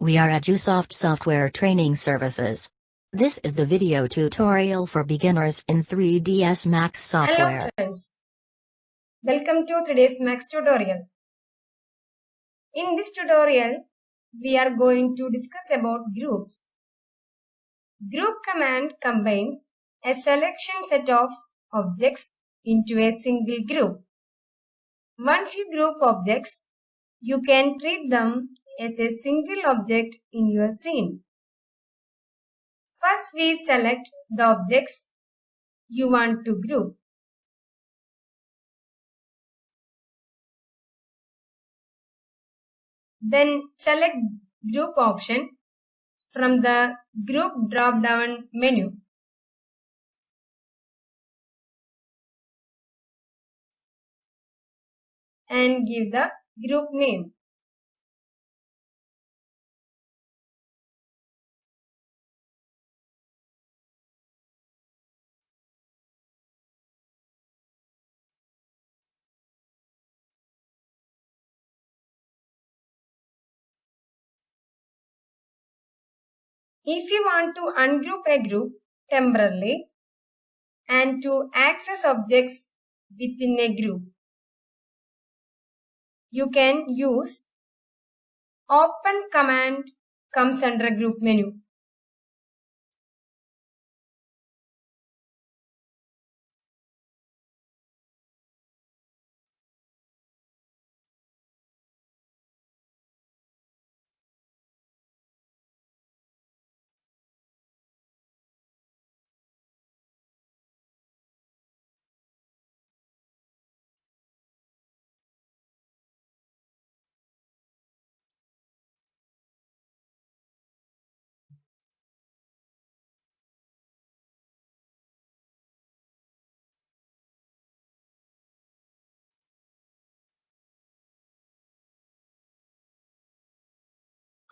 We are EduSoft Software Training Services. This is the video tutorial for beginners in 3ds Max software. Hello friends, welcome to 3ds Max tutorial. In this tutorial, we are going to discuss about groups. Group command combines a selection set of objects into a single group. Once you group objects, you can treat them as a single object in your scene. First, we select the objects you want to group. Then select Group option from the Group drop-down menu. And give the group name. If you want to ungroup a group temporarily and to access objects within a group, you can use Open command comes under Group menu.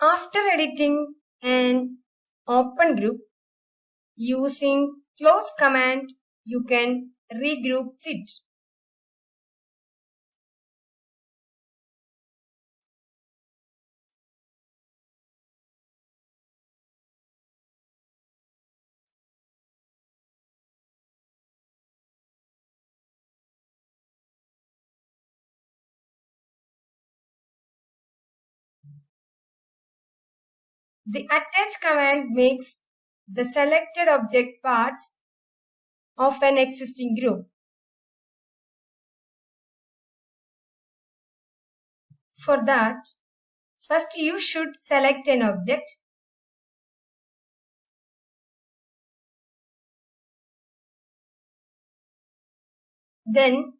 After editing an open group, using close command, you can regroup it. The attach command makes the selected object parts of an existing group. For that, first you should select an object. Then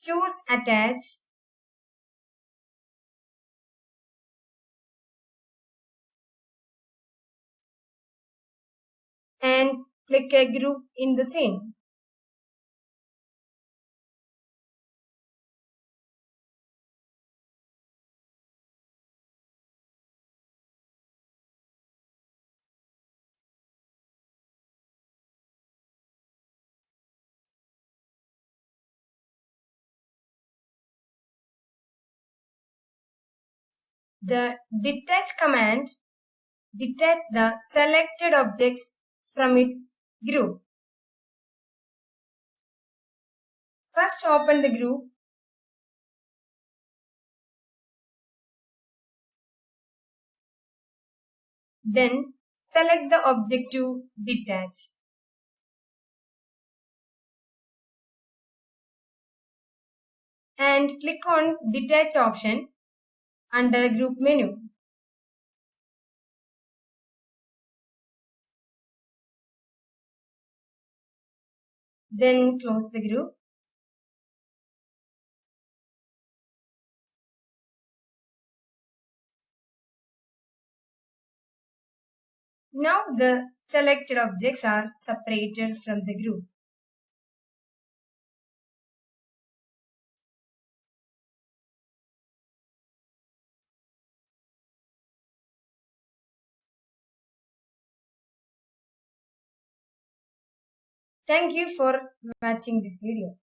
choose Attach. And click a group in the scene. The detach command detaches the selected objects from its group. First open the group. Then select the object to detach. And click on Detach option under Group menu. Then close the group. Now the selected objects are separated from the group. Thank you for watching this video.